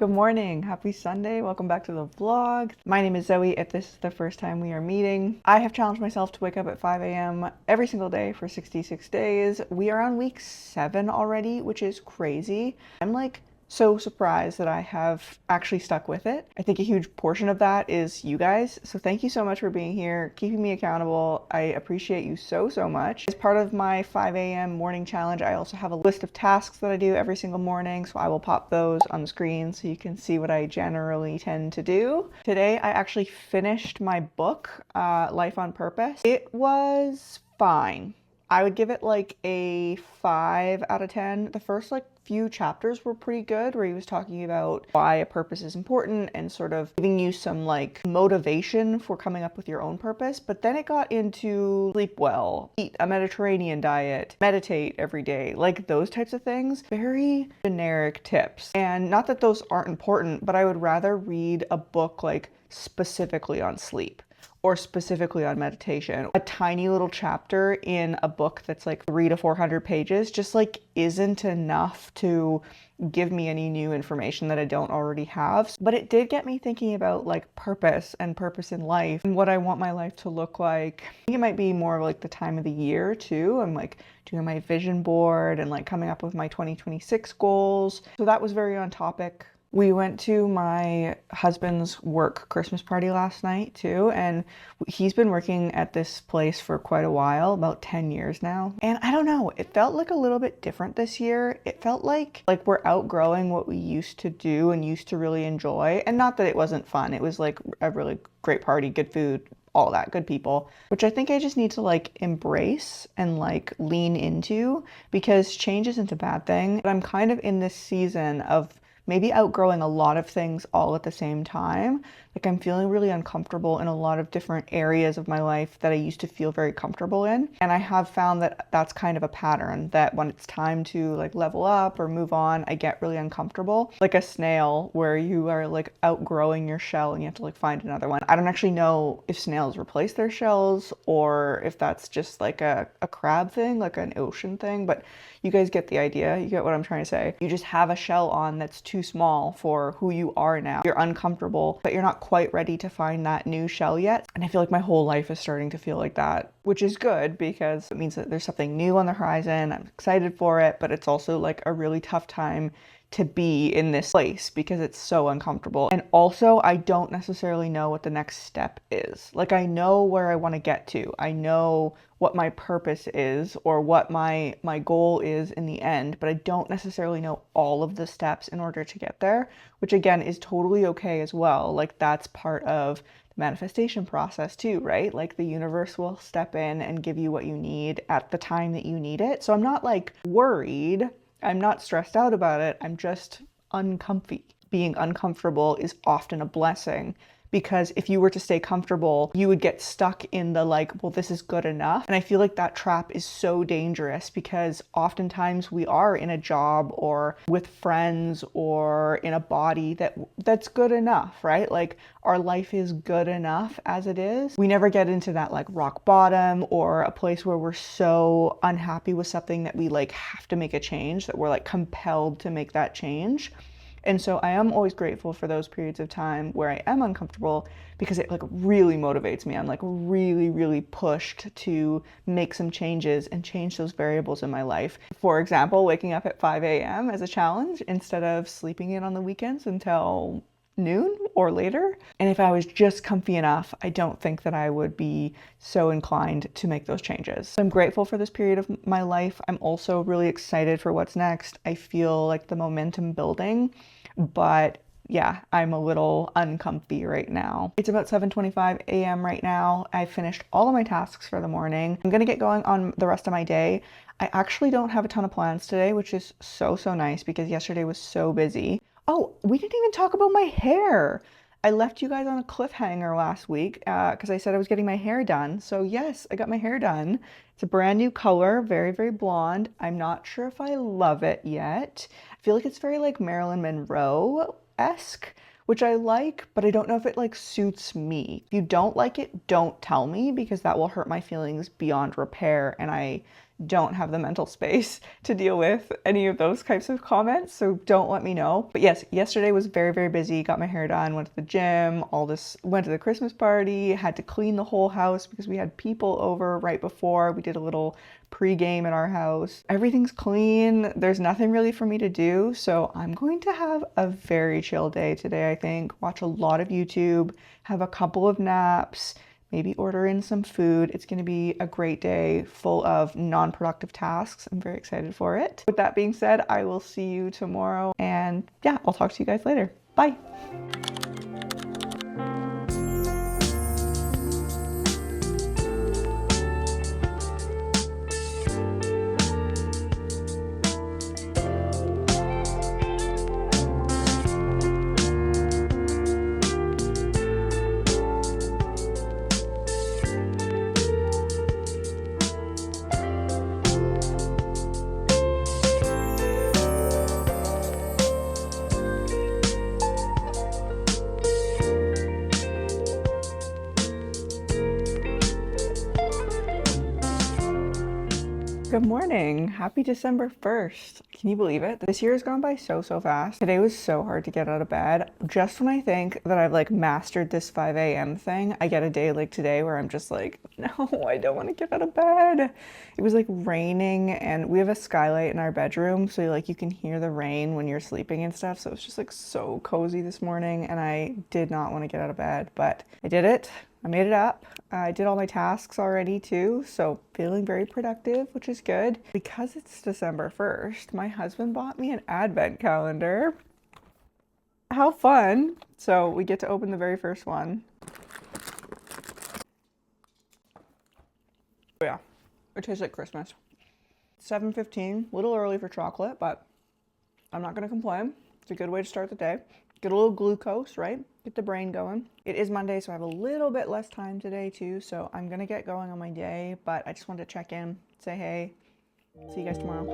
Good morning, happy Sunday, welcome back to the vlog. My name is Zoe. If this is the first time we are meeting, I have challenged myself to wake up at 5 a.m. every single day for 66 days. We are on week 7 already, which is crazy. I'm like so surprised that I have actually stuck with it. I think a huge portion of that is you guys. So thank you so much for being here, keeping me accountable. I appreciate you so much. As part of my 5 a.m. morning challenge, I also have a list of tasks that I do every single morning. So I will pop those on the screen so you can see what I generally tend to do. Today, I actually finished my book, Life on Purpose. It was fine. I would give it like a 5 out of 10. The first few chapters were pretty good, where he was talking about why a purpose is important and sort of giving you some motivation for coming up with your own purpose. But then it got into sleep well, eat a Mediterranean diet, meditate every day, like those types of things. Very generic tips. And not that those aren't important, but I would rather read a book specifically on sleep or specifically on meditation. A tiny little chapter in a book that's 300 to 400 pages just isn't enough to give me any new information that I don't already have. But it did get me thinking about purpose and purpose in life and what I want my life to look like. I think it might be more of the time of the year too. I'm doing my vision board and coming up with my 2026 goals. So that was very on topic. We went to my husband's work Christmas party last night too, and he's been working at this place for quite a while, about 10 years now. And I don't know, it felt a little bit different this year. It felt like we're outgrowing what we used to do and used to really enjoy. And not that it wasn't fun. It was a really great party, good food, all that, good people, which I think I just need to embrace and lean into, because change isn't a bad thing. But I'm kind of in this season of maybe outgrowing a lot of things all at the same time. I'm feeling really uncomfortable in a lot of different areas of my life that I used to feel very comfortable in. And I have found that that's kind of a pattern, that when it's time to level up or move on, I get really uncomfortable. Like a snail, where you are outgrowing your shell and you have to find another one. I don't actually know if snails replace their shells or if that's just a crab thing, an ocean thing, but you guys get the idea. You get what I'm trying to say. You just have a shell on that's too small for who you are now. You're uncomfortable, but you're not quite ready to find that new shell yet. And I feel my whole life is starting to feel like that, which is good because it means that there's something new on the horizon. I'm excited for it, but it's also a really tough time to be in this place because it's so uncomfortable. And also, I don't necessarily know what the next step is. I know where I want to get to. I know what my purpose is or what my goal is in the end, but I don't necessarily know all of the steps in order to get there, which again is totally okay as well. That's part of the manifestation process too, right? The universe will step in and give you what you need at the time that you need it. So I'm not worried. I'm not stressed out about it. I'm just uncomfy. Being uncomfortable is often a blessing, because if you were to stay comfortable, you would get stuck in the well, this is good enough. And I feel that trap is so dangerous, because oftentimes we are in a job or with friends or in a body that's good enough, right? Our life is good enough as it is. We never get into that rock bottom or a place where we're so unhappy with something that we have to make a change, that we're compelled to make that change. And so I am always grateful for those periods of time where I am uncomfortable, because it really motivates me. I'm really pushed to make some changes and change those variables in my life. For example, waking up at 5 a.m. as a challenge instead of sleeping in on the weekends until noon or later. And if I was just comfy enough, I don't think that I would be so inclined to make those changes. So I'm grateful for this period of my life. I'm also really excited for what's next. I feel the momentum building, but yeah, I'm a little uncomfy right now. It's about 7:25 a.m. right now. I finished all of my tasks for the morning. I'm gonna get going on the rest of my day. I actually don't have a ton of plans today, which is so nice, because yesterday was so busy. Oh, we didn't even talk about my hair. I left you guys on a cliffhanger last week because I said I was getting my hair done. So yes, I got my hair done. It's a brand new color, very blonde. I'm not sure if I love it yet. I feel it's very Marilyn Monroe-esque, which I like, but I don't know if it suits me. If you don't like it, don't tell me, because that will hurt my feelings beyond repair, and I don't have the mental space to deal with any of those types of comments, so don't let me know. But yes, yesterday was very, very busy. Got my hair done, went to the gym, went to the Christmas party, had to clean the whole house because we had people over right before. We did a little pre-game at our house. Everything's clean. There's nothing really for me to do, so I'm going to have a very chill day today, I think. Watch a lot of YouTube, have a couple of naps, maybe order in some food. It's going to be a great day full of non-productive tasks. I'm very excited for it. With that being said, I will see you tomorrow, and yeah, I'll talk to you guys later. Bye. Good morning. Happy December 1st. Can you believe it? This year has gone by so fast. Today was so hard to get out of bed. Just when I think that I've like mastered this 5 a.m. thing, I get a day like today where I'm just like, no, I don't want to get out of bed. It was like raining and we have a skylight in our bedroom, so like you can hear the rain when you're sleeping and stuff. So it's just like so cozy this morning and I did not want to get out of bed, but I did it. I made it up. I did all my tasks already too, so feeling very productive, which is good. Because it's December 1st, my husband bought me an advent calendar. How fun. So we get to open the very first one. Oh yeah, it tastes like Christmas. 7:15, a little early for chocolate, but I'm not gonna complain. It's a good way to start the day. Get a little glucose, right? Get the brain going. It is Monday, so I have a little bit less time today too, so I'm gonna get going on my day, but I just wanted to check in, say hey, see you guys tomorrow.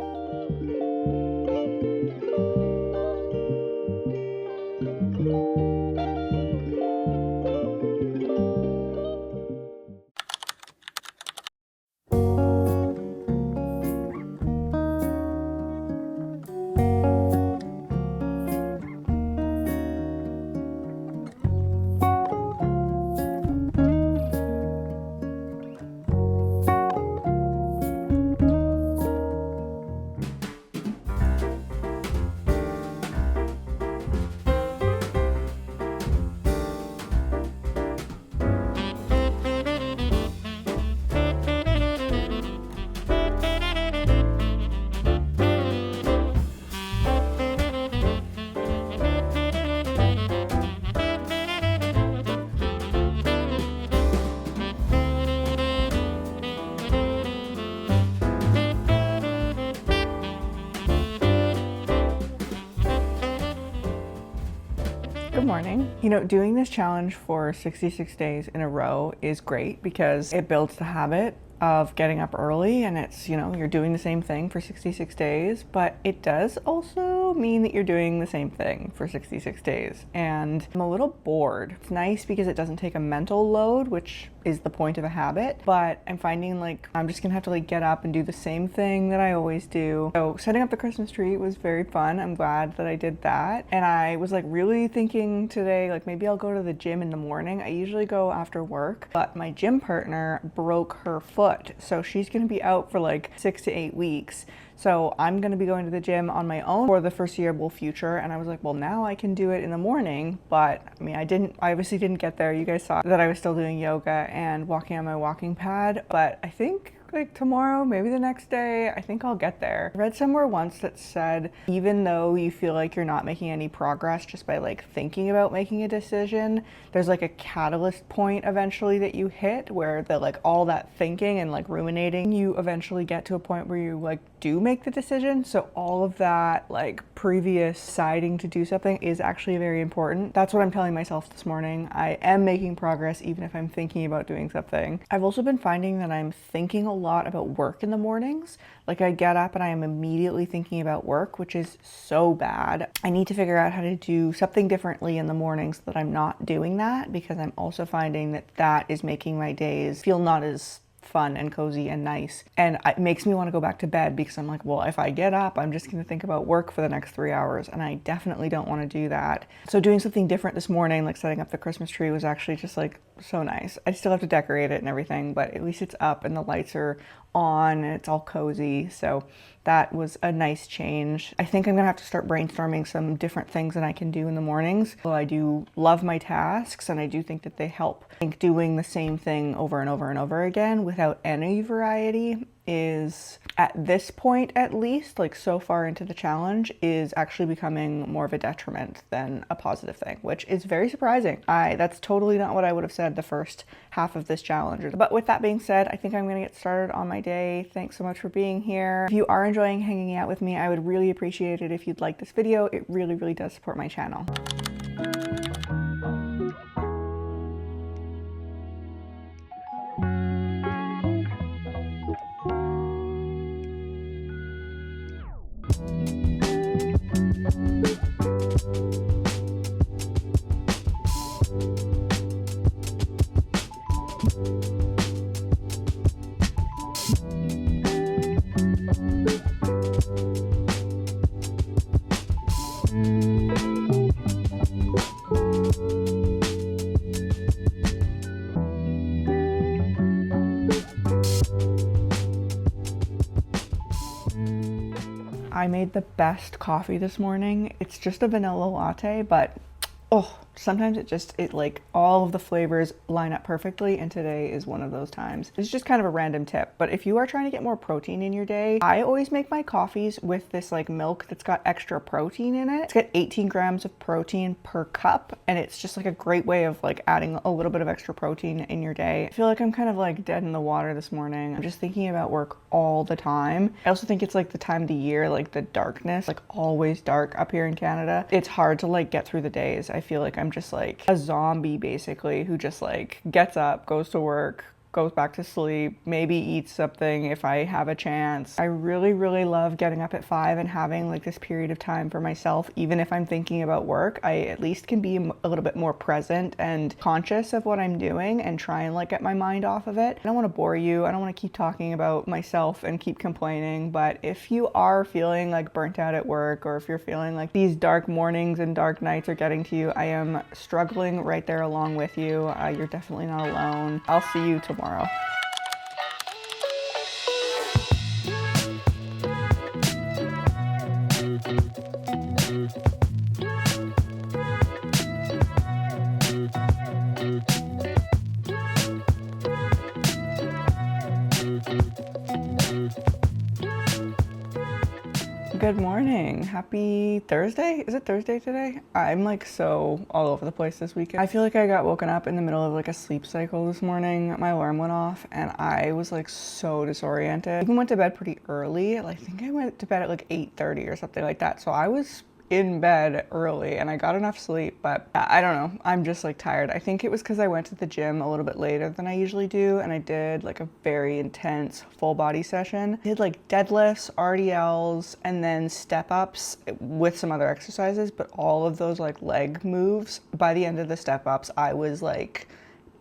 Good morning. You know, doing this challenge for 66 days in a row is great because it builds the habit of getting up early, and it's, you know, you're doing the same thing for 66 days, but it does also mean that you're doing the same thing for 66 days. And I'm a little bored. It's nice because it doesn't take a mental load, which is the point of a habit, but I'm finding like I'm just gonna have to like get up and do the same thing that I always do. So setting up the Christmas tree was very fun. I'm glad that I did that. And I was like really thinking today, like maybe I'll go to the gym in the morning. I usually go after work, but my gym partner broke her foot. So she's gonna be out for like 6 to 8 weeks. So I'm gonna be going to the gym on my own for the foreseeable future. And I was like, well, now I can do it in the morning. But I mean, I obviously didn't get there. You guys saw that I was still doing yoga and walking on my walking pad. But I think like tomorrow, maybe the next day, I think I'll get there. I read somewhere once that said, even though you feel like you're not making any progress just by like thinking about making a decision, there's like a catalyst point eventually that you hit where the like all that thinking and like ruminating, you eventually get to a point where you like do make the decision. So all of that like previous deciding to do something is actually very important. That's what I'm telling myself this morning. I am making progress even if I'm thinking about doing something. I've also been finding that I'm thinking a lot about work in the mornings. Like I get up and I am immediately thinking about work, which is so bad. I need to figure out how to do something differently in the mornings so that I'm not doing that, because I'm also finding that that is making my days feel not as fun and cozy and nice. And it makes me want to go back to bed because I'm like, well, if I get up, I'm just going to think about work for the next 3 hours. And I definitely don't want to do that. So doing something different this morning, like setting up the Christmas tree, was actually just like so nice. I still have to decorate it and everything, but at least it's up and the lights are on and it's all cozy. So that was a nice change. I think I'm gonna have to start brainstorming some different things that I can do in the mornings. Well, I do love my tasks and I do think that they help. I think doing the same thing over and over and over again without any variety is, at this point at least, like so far into the challenge, is actually becoming more of a detriment than a positive thing, which is very surprising. That's totally not what I would have said the first half of this challenge. But with that being said, I think I'm gonna get started on my day. Thanks so much for being here. If you are enjoying hanging out with me, I would really appreciate it if you'd like this video. It really, really does support my channel. I made the best coffee this morning. It's just a vanilla latte, but oh, sometimes it like all of the flavors line up perfectly, and today is one of those times. It's just kind of a random tip, but if you are trying to get more protein in your day, I always make my coffees with this like milk that's got extra protein in it. It's got 18 grams of protein per cup, and it's just like a great way of like adding a little bit of extra protein in your day. I feel like I'm kind of like dead in the water this morning. I'm just thinking about work all the time. I also think it's like the time of the year, like the darkness, like always dark up here in Canada. It's hard to like get through the days. I feel like I'm just like a zombie basically who just like gets up, goes to work, goes back to sleep, maybe eats something if I have a chance. I really, really love getting up at 5 and having like this period of time for myself. Even if I'm thinking about work, I at least can be a little bit more present and conscious of what I'm doing and try and like get my mind off of it. I don't want to bore you. I don't want to keep talking about myself and keep complaining, but if you are feeling like burnt out at work, or if you're feeling like these dark mornings and dark nights are getting to you, I am struggling right there along with you. You're definitely not alone. I'll see you tomorrow. Good morning. Happy Thursday. Is it Thursday today? I'm like so all over the place this weekend. I feel like I got woken up in the middle of like a sleep cycle this morning. My alarm went off and I was like so disoriented. I even went to bed pretty early. I think I went to bed at like 8:30 or something like that. So I was in bed early and I got enough sleep, but I don't know. I'm just like tired. I think it was because I went to the gym a little bit later than I usually do, and I did like a very intense full body session. I did like deadlifts, RDLs, and then step ups with some other exercises, but all of those like leg moves, by the end of the step ups, I was like,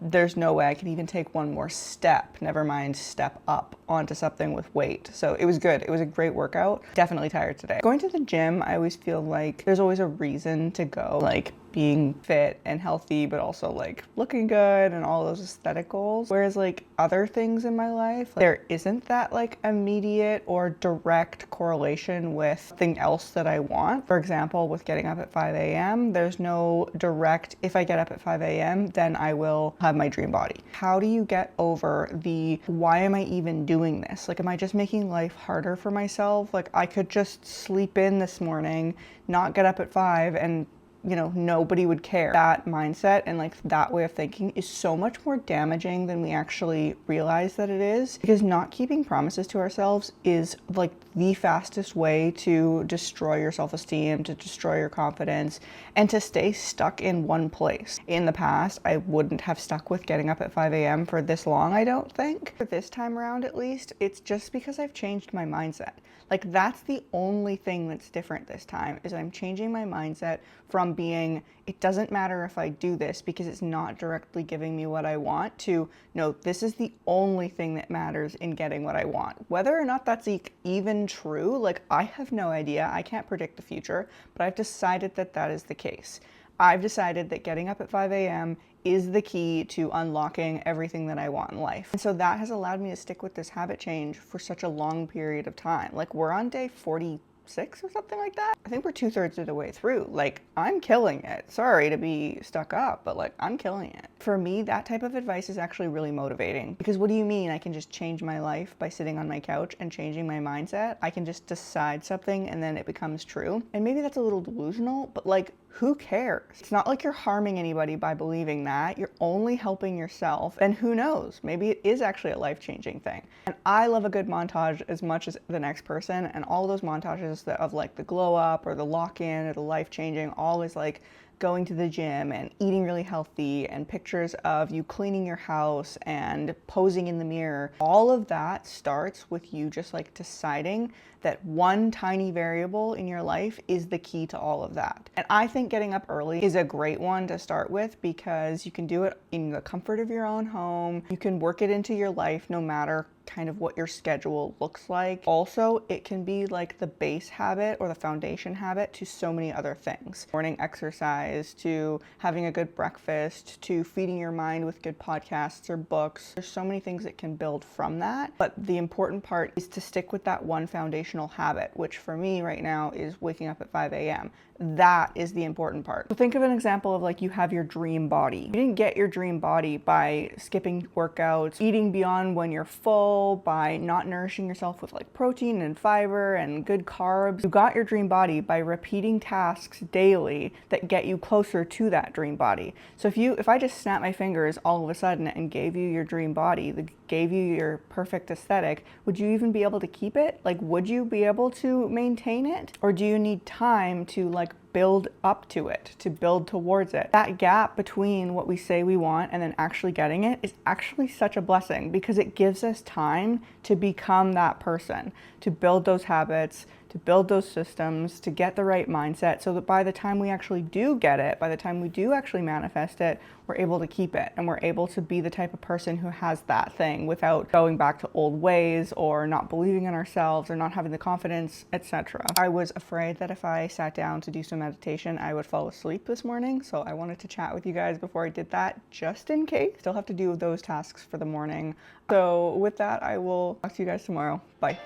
there's no way I can even take one more step, never mind step up onto something with weight. So it was good. It was a great workout. Definitely tired today. Going to the gym, I always feel like there's always a reason to go, like being fit and healthy, but also like looking good and all those aesthetic goals. Whereas like other things in my life, there isn't that like immediate or direct correlation with something else that I want. For example, with getting up at 5 a.m., there's no direct, if I get up at 5 a.m., then I will have my dream body. How do you get over the, why am I even doing this? Like, am I just making life harder for myself? Like, I could just sleep in this morning, not get up at 5, and you know, nobody would care. That mindset and like that way of thinking is so much more damaging than we actually realize that it is, because not keeping promises to ourselves is like the fastest way to destroy your self-esteem, to destroy your confidence, and to stay stuck in one place. In the past, I wouldn't have stuck with getting up at 5 a.m. for this long, I don't think. For this time around, at least, it's just because I've changed my mindset. Like, that's the only thing that's different this time, is I'm changing my mindset from being, it doesn't matter if I do this because it's not directly giving me what I want, to no, this is the only thing that matters in getting what I want. Whether or not that's even true, like, I have no idea. I can't predict the future, but I've decided that that is the case. I've decided that getting up at 5 a.m. is the key to unlocking everything that I want in life. And so that has allowed me to stick with this habit change for such a long period of time. Like, we're on day 46 or something like that. I think we're 2/3 of the way through. Like, I'm killing it. Sorry to be stuck up, but like, I'm killing it. For me, that type of advice is actually really motivating, because what do you mean I can just change my life by sitting on my couch and changing my mindset? I can just decide something and then it becomes true. And maybe that's a little delusional, but like, who cares? It's not like you're harming anybody by believing that. You're only helping yourself. And who knows, maybe it is actually a life-changing thing. And I love a good montage as much as the next person. And all those montages of like the glow up or the lock-in or the life-changing, always like going to the gym and eating really healthy, and pictures of you cleaning your house and posing in the mirror. All of that starts with you just like deciding that one tiny variable in your life is the key to all of that. And I think getting up early is a great one to start with, because you can do it in the comfort of your own home. You can work it into your life no matter kind of what your schedule looks like. Also, it can be like the base habit or the foundation habit to so many other things. Morning exercise, to having a good breakfast, to feeding your mind with good podcasts or books. There's so many things that can build from that. But the important part is to stick with that one foundational habit, which for me right now is waking up at 5 a.m. That is the important part. So think of an example of like, you have your dream body. You didn't get your dream body by skipping workouts, eating beyond when you're full, by not nourishing yourself with like protein and fiber and good carbs. You got your dream body by repeating tasks daily that get you closer to that dream body. So if I just snap my fingers all of a sudden and gave you your dream body, gave you your perfect aesthetic, would you even be able to keep it? Like, would you be able to maintain it? Or do you need time to like build up to it, to build towards it? That gap between what we say we want and then actually getting it is actually such a blessing, because it gives us time to become that person, to build those habits, to build those systems, to get the right mindset, so that by the time we actually do get it, by the time we do actually manifest it, we're able to keep it, and we're able to be the type of person who has that thing without going back to old ways or not believing in ourselves or not having the confidence, etc. I was afraid that if I sat down to do some meditation, I would fall asleep this morning, so I wanted to chat with you guys before I did that, just in case. Still have to do those tasks for the morning. So with that, I will talk to you guys tomorrow. Bye.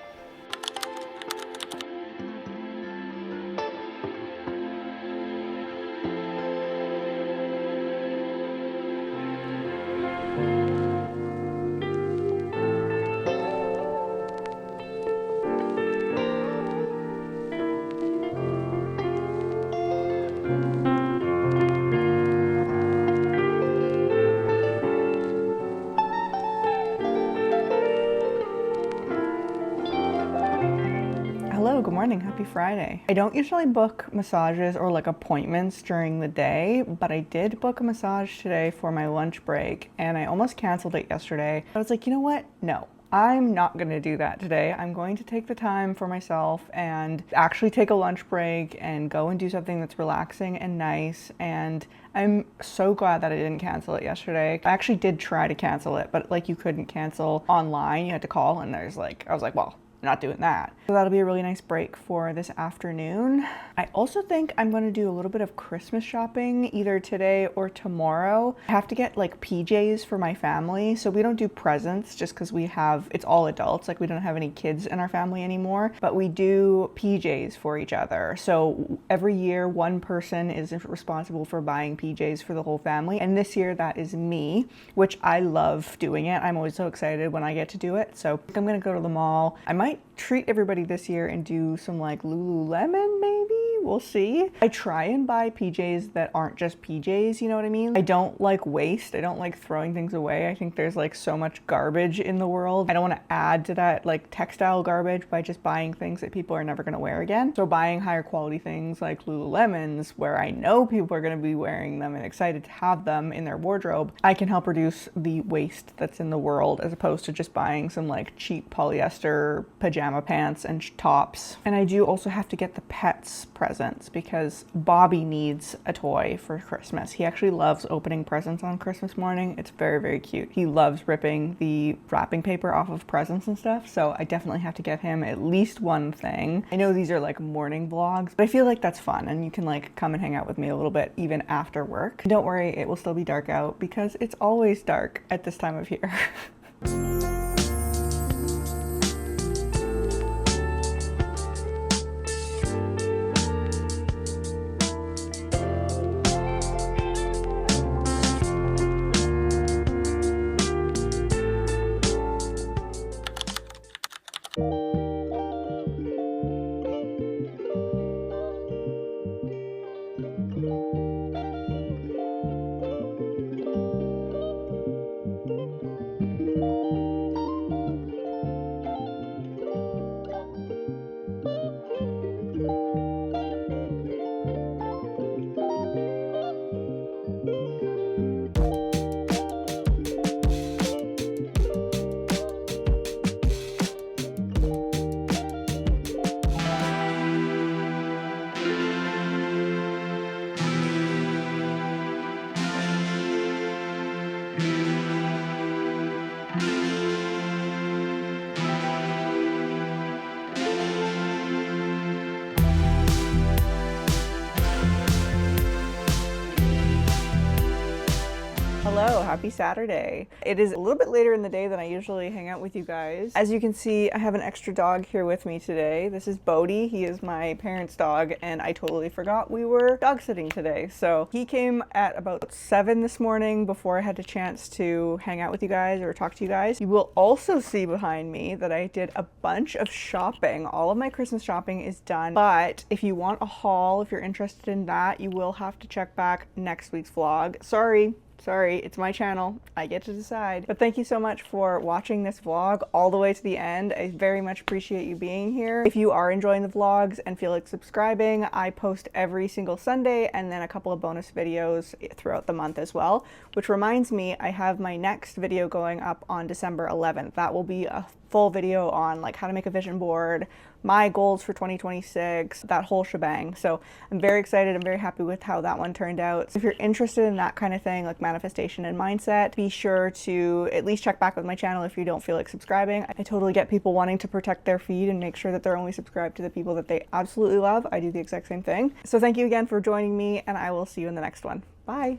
Hello, good morning, happy Friday. I don't usually book massages or like appointments during the day, but I did book a massage today for my lunch break, and I almost canceled it yesterday. I was like, you know what? No, I'm not gonna do that today. I'm going to take the time for myself and actually take a lunch break and go and do something that's relaxing and nice. And I'm so glad that I didn't cancel it yesterday. I actually did try to cancel it, but like, you couldn't cancel online. You had to call, and I was like, well, not doing that. So that'll be a really nice break for this afternoon. I also think I'm going to do a little bit of Christmas shopping either today or tomorrow. I have to get like PJs for my family. So we don't do presents just because it's all adults. Like, we don't have any kids in our family anymore, but we do PJs for each other. So every year one person is responsible for buying PJs for the whole family. And this year that is me, which I love doing it. I'm always so excited when I get to do it. So I think I'm going to go to the mall. I might treat everybody this year and do some like Lululemon maybe. We'll see. I try and buy PJs that aren't just PJs, you know what I mean? I don't like waste. I don't like throwing things away. I think there's like so much garbage in the world. I don't want to add to that like textile garbage by just buying things that people are never going to wear again. So buying higher quality things like Lululemons, where I know people are going to be wearing them and excited to have them in their wardrobe, I can help reduce the waste that's in the world, as opposed to just buying some like cheap polyester pajama pants and tops. And I do also have to get the pets presents because Bobby needs a toy for Christmas. He actually loves opening presents on Christmas morning. It's very, very cute. He loves ripping the wrapping paper off of presents and stuff, so I definitely have to get him at least one thing. I know these are like morning vlogs, but I feel like that's fun and you can like come and hang out with me a little bit even after work. Don't worry, it will still be dark out because it's always dark at this time of year. Hello, happy Saturday. It is a little bit later in the day than I usually hang out with you guys. As you can see, I have an extra dog here with me today. This is Bodhi. He is my parents' dog, and I totally forgot we were dog sitting today. So he came at about 7 this morning before I had a chance to hang out with you guys or talk to you guys. You will also see behind me that I did a bunch of shopping. All of my Christmas shopping is done, but if you want a haul, if you're interested in that, you will have to check back next week's vlog. Sorry, it's my channel. I get to decide. But thank you so much for watching this vlog all the way to the end. I very much appreciate you being here. If you are enjoying the vlogs and feel like subscribing, I post every single Sunday and then a couple of bonus videos throughout the month as well. Which reminds me, I have my next video going up on December 11th. That will be a full video on like how to make a vision board, my goals for 2026, that whole shebang. So I'm very excited. I'm very happy with how that one turned out. So if you're interested in that kind of thing, like manifestation and mindset, be sure to at least check back with my channel if you don't feel like subscribing. I totally get people wanting to protect their feed and make sure that they're only subscribed to the people that they absolutely love. I do the exact same thing. So thank you again for joining me, and I will see you in the next one. Bye.